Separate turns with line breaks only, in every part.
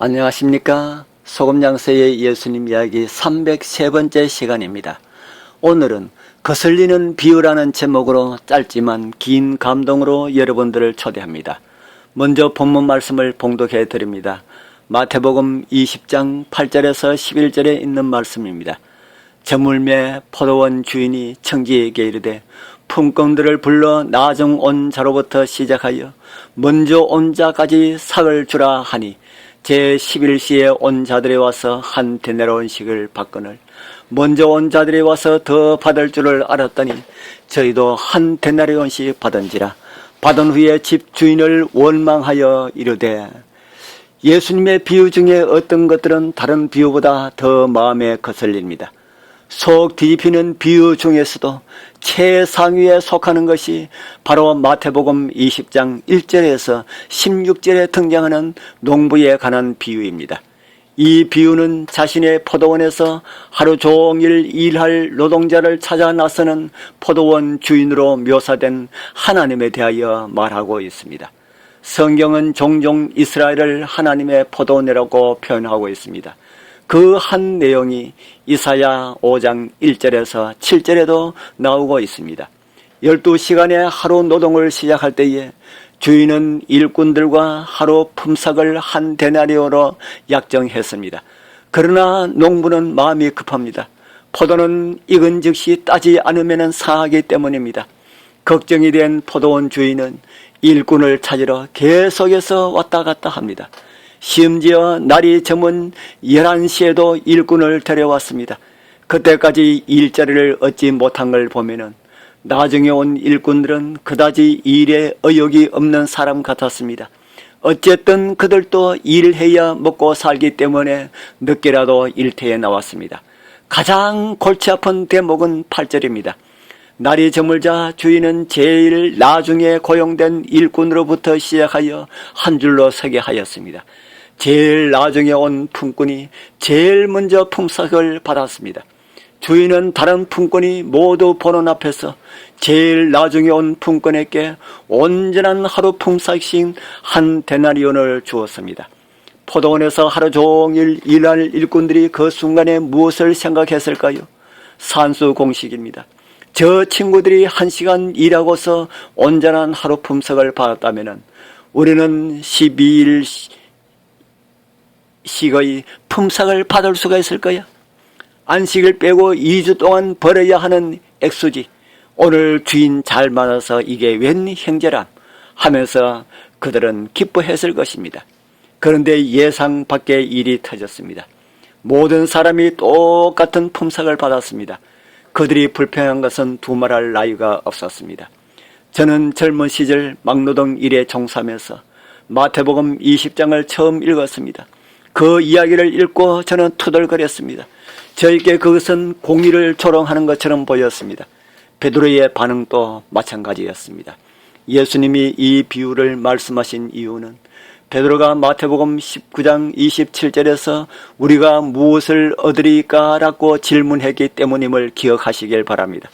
안녕하십니까. 소금양서의 예수님 이야기 303번째 시간입니다. 오늘은 거슬리는 비유라는 제목으로 짧지만 긴 감동으로 여러분들을 초대합니다. 먼저 본문 말씀을 봉독해 드립니다. 마태복음 20장 8절에서 11절에 있는 말씀입니다. 저물매 포도원 주인이 청지에게 이르되 품꾼들을 불러 나중 온 자로부터 시작하여 먼저 온 자까지 삭을 주라 하니 제11시에 온 자들이 와서 한 데나리온씩을 받거늘 먼저 온 자들이 와서 더 받을 줄을 알았더니 저희도 한 데나리온씩 받은지라. 받은 후에 집 주인을 원망하여 이르되. 예수님의 비유 중에 어떤 것들은 다른 비유보다 더 마음에 거슬립니다. 속 뒤집히는 비유 중에서도 최상위에 속하는 것이 바로 마태복음 20장 1절에서 16절에 등장하는 농부에 관한 비유입니다. 이 비유는 자신의 포도원에서 하루 종일 일할 노동자를 찾아 나서는 포도원 주인으로 묘사된 하나님에 대하여 말하고 있습니다. 성경은 종종 이스라엘을 하나님의 포도원이라고 표현하고 있습니다. 그 한 내용이 이사야 5장 1절에서 7절에도 나오고 있습니다. 12시간의 하루 노동을 시작할 때에 주인은 일꾼들과 하루 품삯을 한 데나리온으로 약정했습니다. 그러나 농부는 마음이 급합니다. 포도는 익은 즉시 따지 않으면 상하기 때문입니다. 걱정이 된 포도원 주인은 일꾼을 찾으러 계속해서 왔다 갔다 합니다. 심지어 날이 저문 11시에도 일꾼을 데려왔습니다. 그때까지 일자리를 얻지 못한 걸 보면은 나중에 온 일꾼들은 그다지 일에 의욕이 없는 사람 같았습니다. 어쨌든 그들도 일해야 먹고 살기 때문에 늦게라도 일터에 나왔습니다. 가장 골치 아픈 대목은 8절입니다. 날이 저물자 주인은 제일 나중에 고용된 일꾼으로부터 시작하여 한 줄로 서게 하였습니다. 제일 나중에 온 품꾼이 제일 먼저 품삯을 받았습니다. 주인은 다른 품꾼이 모두 보는 앞에서 제일 나중에 온 품꾼에게 온전한 하루 품삯인 한 데나리온을 주었습니다. 포도원에서 하루 종일 일할 일꾼들이 그 순간에 무엇을 생각했을까요? 산수 공식입니다. 저 친구들이 1시간 일하고서 온전한 하루 품삯을 받았다면 우리는 12일 식의 품삯을 받을 수가 있을까요? 안식을 빼고 2주 동안 벌어야 하는 액수지. 오늘 주인 잘 만나서 이게 웬 형제람 하면서 그들은 기뻐했을 것입니다. 그런데 예상 밖의 일이 터졌습니다. 모든 사람이 똑같은 품삯을 받았습니다. 그들이 불평한 것은 두말할 나위가 없었습니다. 저는 젊은 시절 막노동 일에 종사하면서 마태복음 20장을 처음 읽었습니다. 그 이야기를 읽고 저는 투덜거렸습니다. 저에게 그것은 공의를 조롱하는 것처럼 보였습니다. 베드로의 반응도 마찬가지였습니다. 예수님이 이 비유를 말씀하신 이유는 베드로가 마태복음 19장 27절에서 우리가 무엇을 얻으리까라고 질문했기 때문임을 기억하시길 바랍니다.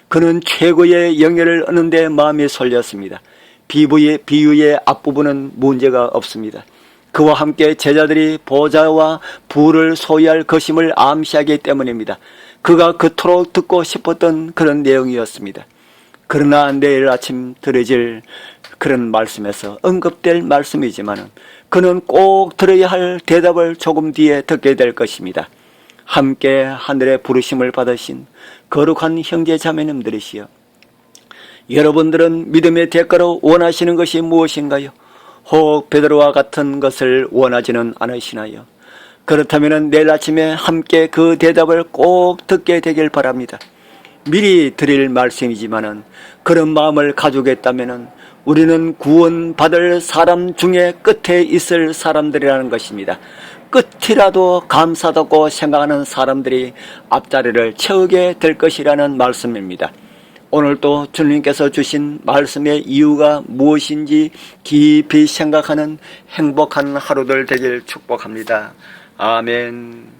그는 최고의 영예를 얻는 데 마음이 쏠렸습니다. 비유의 앞부분은 문제가 없습니다. 그와 함께 제자들이 보좌와 부를 소유할 것임을 암시하기 때문입니다. 그가 그토록 듣고 싶었던 그런 내용이었습니다. 그러나 내일 아침 들어질 그런 말씀에서 언급될 말씀이지만 그는 꼭 들어야 할 대답을 조금 뒤에 듣게 될 것입니다. 함께 하늘의 부르심을 받으신 거룩한 형제 자매님들이시여, 여러분들은 믿음의 대가로 원하시는 것이 무엇인가요? 혹 베드로와 같은 것을 원하지는 않으시나요? 그렇다면 내일 아침에 함께 그 대답을 꼭 듣게 되길 바랍니다. 미리 드릴 말씀이지만은 그런 마음을 가지겠다면은 우리는 구원받을 사람 중에 끝에 있을 사람들이라는 것입니다. 끝이라도 감사하다고 생각하는 사람들이 앞자리를 채우게 될 것이라는 말씀입니다. 오늘도 주님께서 주신 말씀의 이유가 무엇인지 깊이 생각하는 행복한 하루들 되길 축복합니다. 아멘.